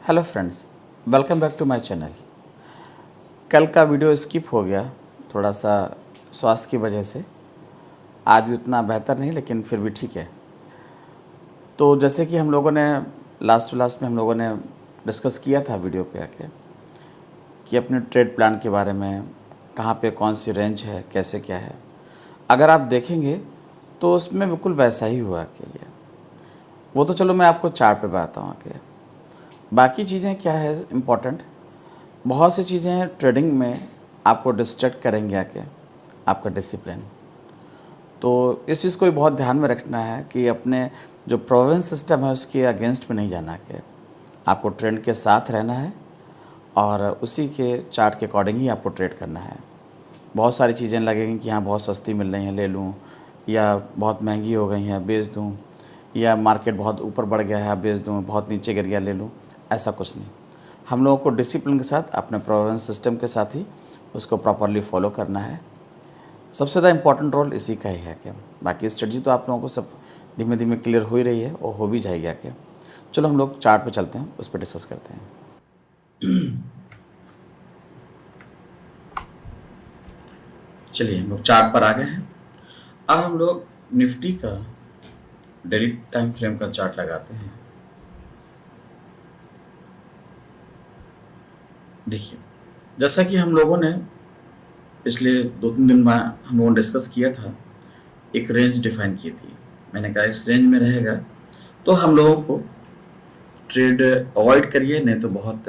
Hello friends, welcome back to my channel. कल का video skip हो गया थोड़ा सा स्वास्थ्य की वजह से। आज भी उतना बेहतर नहीं लेकिन फिर भी ठीक है। तो जैसे कि हम लोगों ने लास्ट टू लास्ट में हम लोगों ने डिस्कस किया था वीडियो पे आके कि अपने ट्रेड प्लान के बारे में, कहाँ पे कौन सी रेंज है, कैसे क्या है। अगर आप देखेंगे तो उसमें बिल्कुल वैसा ही हुआ कि ये वो तो चलो मैं आपको चार्ट पे बताता हूँ आके। बाकी चीज़ें क्या है इम्पोर्टेंट, बहुत सी चीज़ें हैं ट्रेडिंग में आपको डिस्ट्रैक्ट करेंगे आके आपका डिसिप्लिन। तो इस चीज़ को भी बहुत ध्यान में रखना है कि अपने जो प्रोविडेंस सिस्टम है उसके अगेंस्ट में नहीं जाना के आपको ट्रेंड के साथ रहना है और उसी के चार्ट के अकॉर्डिंग ही आपको ट्रेड करना है। बहुत सारी चीज़ें लगेंगी कि हाँ बहुत सस्ती मिल रही हैं ले लूँ, या बहुत महंगी हो गई हैं बेच दूँ, या मार्केट बहुत ऊपर बढ़ गया है बेच दूँ, बहुत नीचे गिर गया ले लूँ। ऐसा कुछ नहीं। हम लोगों को डिसिप्लिन के साथ अपने प्रोविडेंस सिस्टम के साथ ही उसको प्रॉपरली फॉलो करना है। सबसे ज़्यादा इम्पोर्टेंट रोल इसी का ही है कि बाकी स्ट्रेटजी तो आप लोगों को सब धीमे धीमे क्लियर हो ही रही है और हो भी जाएगी आके। चलो हम लोग चार्ट पे चलते हैं, उस पर डिस्कस करते हैं। चलिए हम लोग चार्ट पर आ गए हैं। अब हम लोग निफ्टी का डेली टाइम फ्रेम का चार्ट लगाते हैं। देखिए, जैसा कि हम लोगों ने पिछले 2-3 दिन में हम लोगों ने डिस्कस किया था, एक रेंज डिफाइन की थी। मैंने कहा इस रेंज में रहेगा तो हम लोगों को ट्रेड अवॉइड करिए, नहीं तो बहुत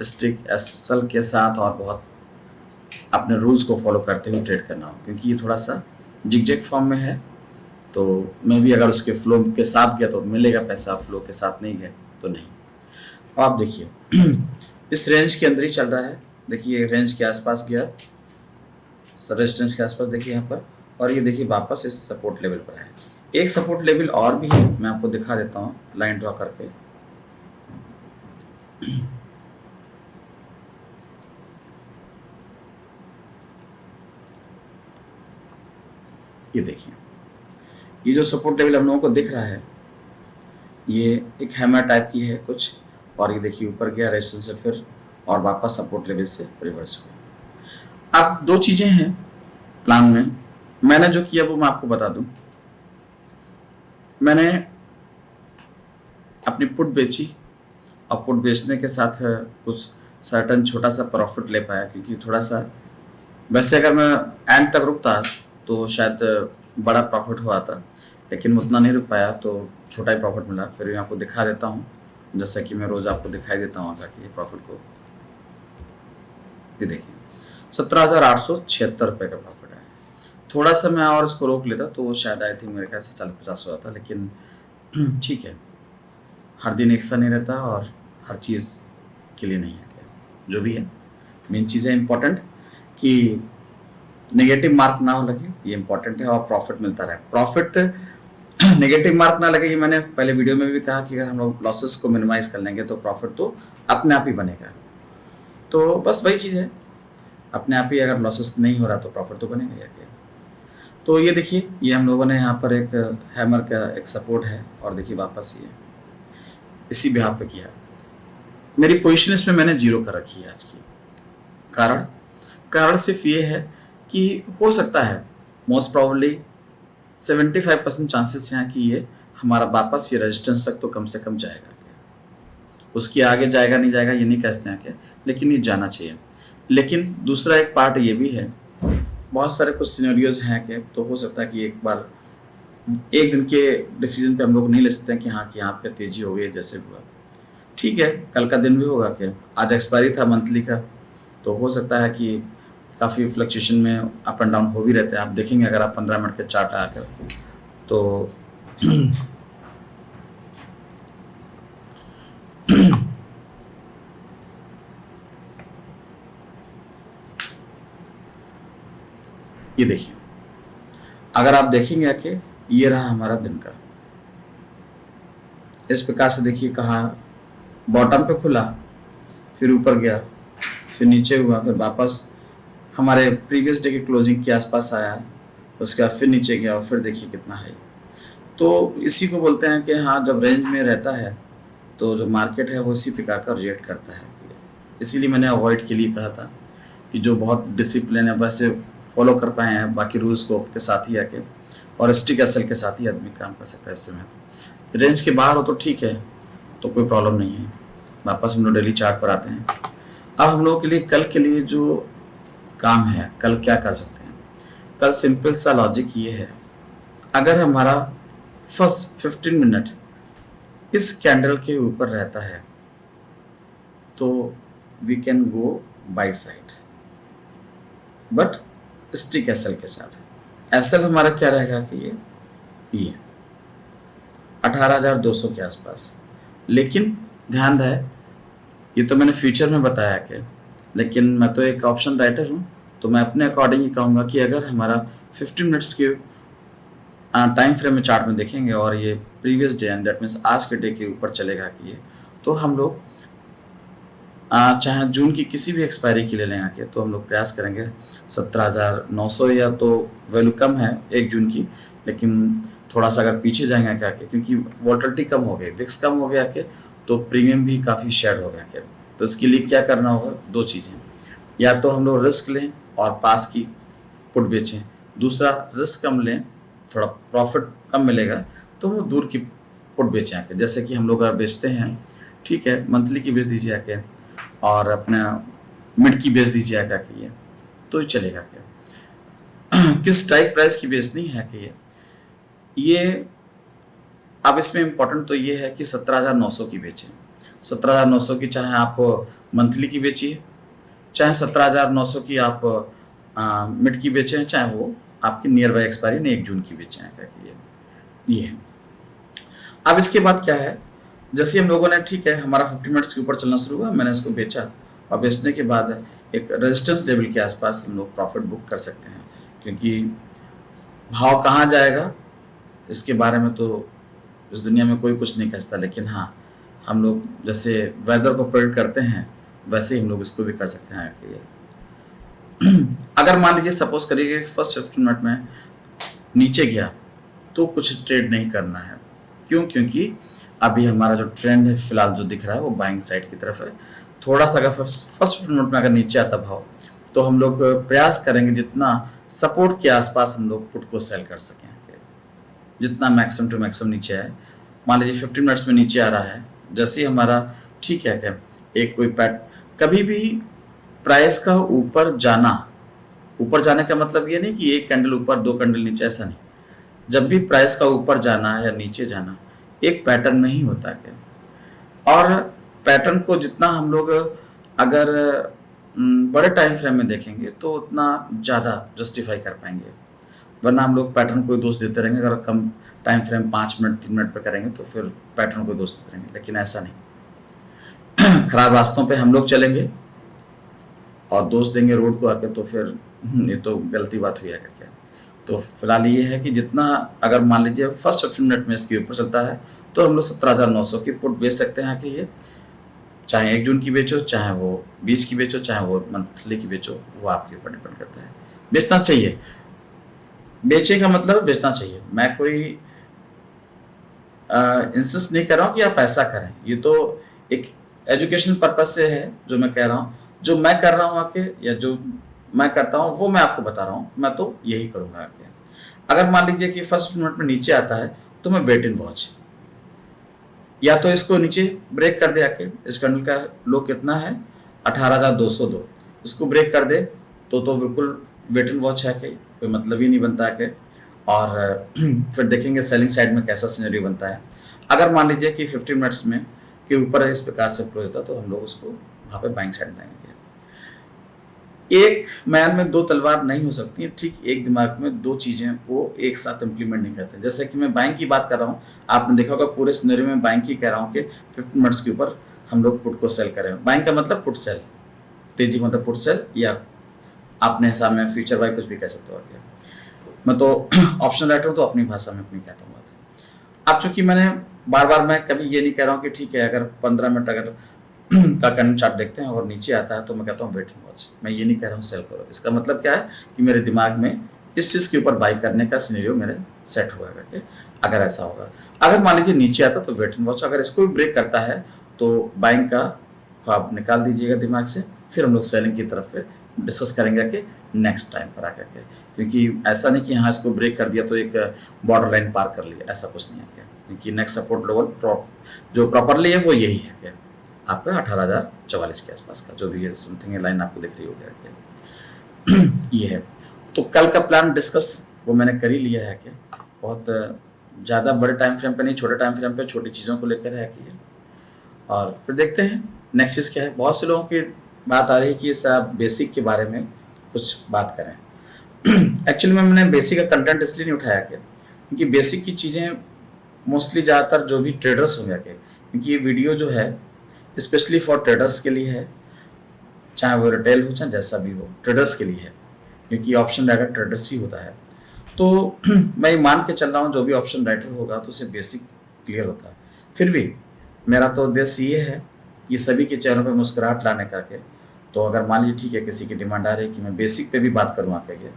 स्ट्रिक्ट एसल के साथ और बहुत अपने रूल्स को फॉलो करते हुए ट्रेड करना हो, क्योंकि ये थोड़ा सा जिगजैग फॉर्म में है। तो मैं भी अगर उसके फ्लो के साथ गया तो मिलेगा पैसा, फ्लो के साथ नहीं गया तो नहीं। अब आप देखिए इस रेंज के अंदर ही चल रहा है। देखिए रेंज के आसपास गया, रेजिस्टेंस के आसपास देखिए यहाँ पर, और ये देखिए वापस इस सपोर्ट लेवल पर है। एक सपोर्ट लेवल और भी है, मैं आपको दिखा देता हूँ लाइन ड्रॉ करके। ये देखिए, ये जो सपोर्ट लेवल हम लोगों को दिख रहा है ये एक हैमर टाइप की है कुछ, और ये देखिए ऊपर गया रेजिस्टेंस से फिर और वापस सपोर्ट लेवल से रिवर्स हुआ। अब दो चीजें हैं प्लान में, मैंने जो किया वो मैं आपको बता दूं। मैंने अपनी पुट बेची और पुट बेचने के साथ कुछ सर्टन छोटा सा प्रॉफिट ले पाया, क्योंकि थोड़ा सा वैसे अगर मैं एंड तक रुकता तो शायद बड़ा प्रॉफिट हुआ था, लेकिन उतना नहीं रुक पाया तो छोटा ही प्रॉफिट मिला। फिर मैं आपको दिखा देता हूँ, जैसा कि मैं रोज़ आपको दिखाई देता हूँ ताकि प्रॉफिट को। ये देखिए 17,876 रुपये का प्रॉफिट है। थोड़ा सा मैं और इसको रोक लेता तो शायद आई थिंक मेरे ख्याल से 40-50 हुआ था, लेकिन ठीक है, हर दिन एक सा नहीं रहता और हर चीज़ के लिए नहीं है। जो भी है मेन चीज़ है इम्पोर्टेंट कि नेगेटिव मार्क ना हो लगे, ये इंपॉर्टेंट है, और प्रॉफिट मिलता रहे। प्रॉफिट नेगेटिव मार्क ना लगे, ये मैंने पहले वीडियो में भी कहा कि अगर हम लोग लॉसेस को मिनिमाइज कर लेंगे तो प्रॉफिट तो अपने आप ही बनेगा। तो बस वही चीज़ है, अपने आप ही अगर लॉसेस नहीं हो रहा तो प्रॉफिट तो बनेगा ही। तो ये देखिए, ये हम लोगों ने यहाँ पर एक हैमर का एक सपोर्ट है, और देखिए वापस ये इसी बिहार पे किया। मेरी पोजीशन इसमें मैंने 0 कर रखी है आज की। कारण सिर्फ ये है कि हो सकता है मोस्ट प्रॉब्ली 75% चांसेस हैं कि ये हमारा वापस ये रेजिस्टेंस तक तो कम से कम जाएगा। उसके आगे जाएगा नहीं जाएगा ये नहीं कहते हैं क्या, लेकिन ये जाना चाहिए। लेकिन दूसरा एक पार्ट ये भी है, बहुत सारे कुछ सिनेरियोज हैं कि तो हो सकता है कि एक बार एक दिन के डिसीजन पे हम लोग नहीं ले सकते हैं कि हाँ कि यहाँ पे तेजी हो गई जैसे हुआ। ठीक है, कल का दिन भी होगा कि आज एक्सपायरी था मंथली का, तो हो सकता है कि काफ़ी फ्लक्चुएशन में अप एंड डाउन हो भी रहते हैं। आप देखेंगे अगर आप 15 मिनट के चार्ट आकर तो ये देखिए, अगर आप देखेंगे कि ये रहा हमारा दिन का, इस प्रकार से देखिए कहाँ बॉटम पे खुला, फिर ऊपर गया, फिर नीचे हुआ, फिर वापस हमारे प्रीवियस डे के क्लोजिंग के आसपास आया, उसके बाद फिर नीचे गया और फिर देखिए कितना है। तो इसी को बोलते हैं कि हाँ जब रेंज में रहता है तो जो मार्केट है वो इसी प्रकार का रिएक्ट करता है। इसीलिए मैंने अवॉइड के लिए कहा था कि जो बहुत डिसिप्लिन है वैसे फॉलो कर पाए हैं बाकी रूल्स को के साथ ही आके, और स्टिक एसएल के साथ ही आदमी काम कर सकता है। इससे में रेंज के बाहर हो तो ठीक है, तो कोई प्रॉब्लम नहीं है। वापस हम लोग डेली चार्ट पर आते हैं। अब हम लोगों के लिए कल के लिए जो काम है, कल क्या कर सकते हैं। कल सिंपल सा लॉजिक ये है, अगर हमारा फर्स्ट 15 मिनट इस कैंडल के ऊपर रहता है तो we can go by side, but stick SL के साथ। एसएल हमारा क्या रहेगा कि ये 18,200 के आसपास। लेकिन ध्यान रहे, ये तो मैंने फ्यूचर में बताया कि, लेकिन मैं तो एक ऑप्शन राइटर हूँ, तो मैं अपने अकॉर्डिंग ही कहूँगा कि अगर हमारा 15 मिनट्स के टाइम फ्रेम में चार्ट में देखेंगे और ये previous day and that means आज के डे के ऊपर चलेगा कि ये, तो हम लोग चाहे जून की किसी भी एक्सपायरी के लिए लें आके, तो हम लोग प्रयास करेंगे 17,900, या तो वैल्यू कम है 1 जून की, लेकिन थोड़ा सा अगर पीछे जाएंगे आके, क्योंकि वॉल्टिलिटी कम हो गई, विक्स कम हो गया के, तो प्रीमियम भी काफ़ी शेड हो गया के। तो इसके लिए क्या करना होगा, 2 चीज़ें, या तो हम लोग रिस्क लें और पास की पुट बेचें, दूसरा रिस्क कम लें, थोड़ा प्रॉफिट कम मिलेगा तो वो दूर की पुट बेचें आके। जैसे कि हम लोग अगर बेचते हैं, ठीक है, मंथली की बेच दीजिए आके और अपना मिड की बेच दीजिए आके ये, तो ही चलेगा क्या। किस स्ट्राइक प्राइस की बेचनी है कि ये अब इसमें इम्पोर्टेंट तो ये है कि 17,900 की बेचें। 17,900 की चाहे आप मंथली की बेचिए, चाहे 17,900 की आप मिड की बेचें, चाहे वो आपकी नियर बाय एक्सपायरी ने 1 जून की बेचें क्या ये है। अब इसके बाद क्या है, जैसे हम लोगों ने, ठीक है, हमारा 50 मिनट्स के ऊपर चलना शुरू हुआ, मैंने इसको बेचा, और बेचने के बाद एक रेजिस्टेंस लेवल के आसपास हम लोग प्रॉफिट बुक कर सकते हैं, क्योंकि भाव कहाँ जाएगा इसके बारे में तो इस दुनिया में कोई कुछ नहीं कह सकता, लेकिन हाँ, हम लोग जैसे वेदर को प्रेडिक्ट करते हैं वैसे ही हम लोग इसको भी कर सकते हैं कि अगर मान लीजिए सपोज करिए फर्स्ट 15 मिनट में नीचे गया तो कुछ ट्रेड नहीं करना है। क्यों? क्योंकि अभी हमारा जो ट्रेंड है फिलहाल जो दिख रहा है वो बाइंग साइड की तरफ है। थोड़ा सा अगर फर्स्ट 15 मिनट में अगर नीचे आता भाव, तो हम लोग प्रयास करेंगे जितना सपोर्ट के आसपास हम लोग पुट को सेल कर सकें, जितना मैक्सिमम टू मैक्सिमम नीचे है। मान लीजिए 15 मिनट्स में नीचे आ रहा है, जैसे ही हमारा, ठीक है, क्या एक कोई पैट, कभी भी प्राइस का ऊपर जाने का मतलब ये नहीं कि 1 कैंडल ऊपर 2 कैंडल नीचे, ऐसा नहीं। जब भी प्राइस का ऊपर जाना है या नीचे जाना एक पैटर्न में ही होता है, और पैटर्न को जितना हम लोग अगर बड़े टाइम फ्रेम में देखेंगे तो उतना ज़्यादा जस्टिफाई कर पाएंगे, वरना हम लोग पैटर्न को दोष देते रहेंगे। अगर कम टाइम फ्रेम 5 मिनट 3 मिनट पे करेंगे तो फिर पैटर्न को दोष देते रहेंगे, लेकिन ऐसा नहीं। खराब रास्तों पे हम लोग चलेंगे और दोष देंगे रोड को आके, तो फिर ये तो गलती बात हुई है क्या। तो फिलहाल ये है कि जितना, अगर मान लीजिए फर्स्ट 15 मिनट में इसके ऊपर चलता है तो हम लोग 17,900 की पुट बेच सकते हैं कि ये, चाहे 1 जून की बेचो, चाहे वो 20 की बेचो, चाहे वो मंथली की बेचो, वो आपके ऊपर डिपेंड करता है। बेचना चाहिए, बेचने का मतलब बेचना चाहिए। मैं कोई इंसिस्ट नहीं कर रहा हूँ कि आप ऐसा करें, ये तो एक एजुकेशन पर्पज से है जो मैं कह रहा हूँ। जो मैं कर रहा हूँ आके, या जो मैं करता हूँ वो मैं आपको बता रहा हूँ, मैं तो यही करूँगा आके। अगर मान लीजिए कि फर्स्ट मिनट में नीचे आता है तो मैं वेट एंड वॉच, या तो इसको नीचे ब्रेक कर दे आके, इस कैंडल का लो कितना है 18,202, इसको ब्रेक कर दे तो बिल्कुल वेट एंड वॉच है कि कोई मतलब ही नहीं बनता है कि, और फिर देखेंगे सेलिंग साइड में कैसा सिनेरियो बनता है। अगर मान लीजिए कि 50 मिनट्स में के ऊपर इस प्रकार से क्लोज होता तो हम लोग उसको वहाँ पे बाइंग साइड में आएंगे। एक मैन में 2 तलवार नहीं हो सकती है, ठीक एक दिमाग में 2 चीज़ें को एक साथ इम्प्लीमेंट नहीं करते। जैसे कि मैं बाइंग की बात कर रहा हूँ, आपने देखा होगा पूरे सिनेरियो में बाइंग की कह रहा हूँ कि 50 मिनट्स के ऊपर हम लोग पुट को सेल करें। बाइंग का मतलब पुट सेल, तेजी का मतलब पुट सेल, या अपने हिसाब में फ्यूचर बाई कुछ भी कह सकते हो। मैं तो ऑप्शन राइटर हूँ तो अपनी भाषा में अपनी कहता हूँ बात। अब चूंकि मैंने बार मैं कभी ये नहीं कह रहा हूँ कि ठीक है अगर 15 मिनट अगर का कैंडल चार्ट देखते हैं और नीचे आता है तो मैं कहता हूँ वेट एंड वॉच। मैं ये नहीं कह रहा हूँ सेल करो। इसका मतलब क्या है कि मेरे दिमाग में इस चीज़ के ऊपर बाई करने का सिनेरियो मेरे सेट हुआ करके, अगर ऐसा होगा। अगर मान लीजिए नीचे आता तो वेट एंड वॉच, अगर इसको भी ब्रेक करता है तो बाइंग का ख्वाब निकाल दीजिएगा दिमाग से, फिर हम लोग सेलिंग की तरफ पे डिस्कस करेंगे कि नेक्स्ट टाइम पर आकर के, क्योंकि ऐसा नहीं कि हाँ इसको ब्रेक कर दिया तो एक बॉर्डर लाइन पार कर लिया, ऐसा कुछ नहीं है क्या, क्योंकि नेक्स्ट सपोर्ट लेवल जो प्रॉपरली है वो यही है कि आपका 18,044 के आसपास का जो भी है समथिंग लाइन आपको दिख रही होगी ये है। तो कल का प्लान डिस्कस वो मैंने कर ही लिया है कि बहुत ज़्यादा बड़े टाइम फ्रेम पे नहीं, छोटे टाइम फ्रेम पे छोटी चीज़ों को लेकर है कि, और फिर देखते हैं नेक्स्ट चीज़ क्या है। बहुत से लोगों की बात आ रही है कि साहब बेसिक के बारे में कुछ बात करें। एक्चुअली में मैंने बेसिक का कंटेंट इसलिए नहीं उठाया क्या, क्योंकि बेसिक की चीज़ें मोस्टली ज़्यादातर जो भी ट्रेडर्स होंगे क्या, क्योंकि ये वीडियो जो है स्पेशली फॉर ट्रेडर्स के लिए है, चाहे वो रिटेल हो चाहे जैसा भी हो, ट्रेडर्स के लिए है, क्योंकि ऑप्शन राइटर ट्रेडर्स ही होता है। तो मैं ये मान के चल रहा हूँ जो भी ऑप्शन राइटर होगा तो उसे बेसिक क्लियर होता है। फिर भी मेरा तो उद्देश्य ये है कि सभी के चेहरों पर मुस्कुराहट लाने का के, तो अगर मान लीजिए ठीक है किसी की डिमांड आ रही है कि मैं बेसिक पे भी बात करूँ आके के,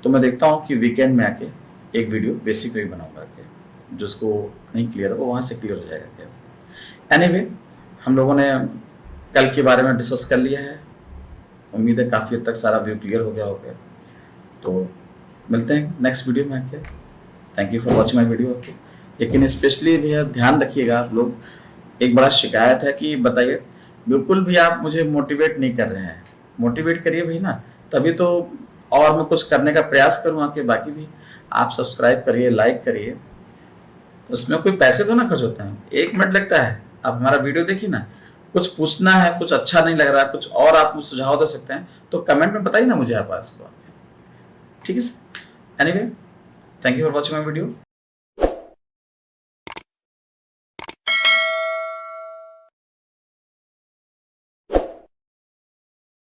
तो मैं देखता हूँ कि वीकेंड में आके एक वीडियो बेसिक पे भी बनाऊँगा के, जिसको नहीं क्लियर हो वहाँ से क्लियर हो जाएगा क्या। एनीवे हम लोगों ने कल के बारे में डिस्कस कर लिया है, उम्मीद है काफ़ी हद तक सारा व्यू क्लियर हो गया होगा। तो मिलते हैं नेक्स्ट वीडियो में आके। Thank you for watching my video okay. लेकिन स्पेशली भैया ध्यान रखिएगा आप लोग, एक बड़ा शिकायत है कि बताइए बिल्कुल भी आप मुझे मोटिवेट नहीं कर रहे हैं, मोटिवेट करिए भाई ना, तभी तो और मैं कुछ करने का प्रयास करूँ आके। बाकी भी आप सब्सक्राइब करिए, लाइक करिए, उसमें कोई पैसे तो ना खर्च होते हैं, 1 मिनट लगता है। आप हमारा वीडियो देखिए ना, कुछ पूछना है, कुछ अच्छा नहीं लग रहा है, कुछ और आप मुझे सुझाव दे सकते हैं तो कमेंट में बताइए ना मुझे आप इसको, ठीक है sir. Anyway thank you for watching my video.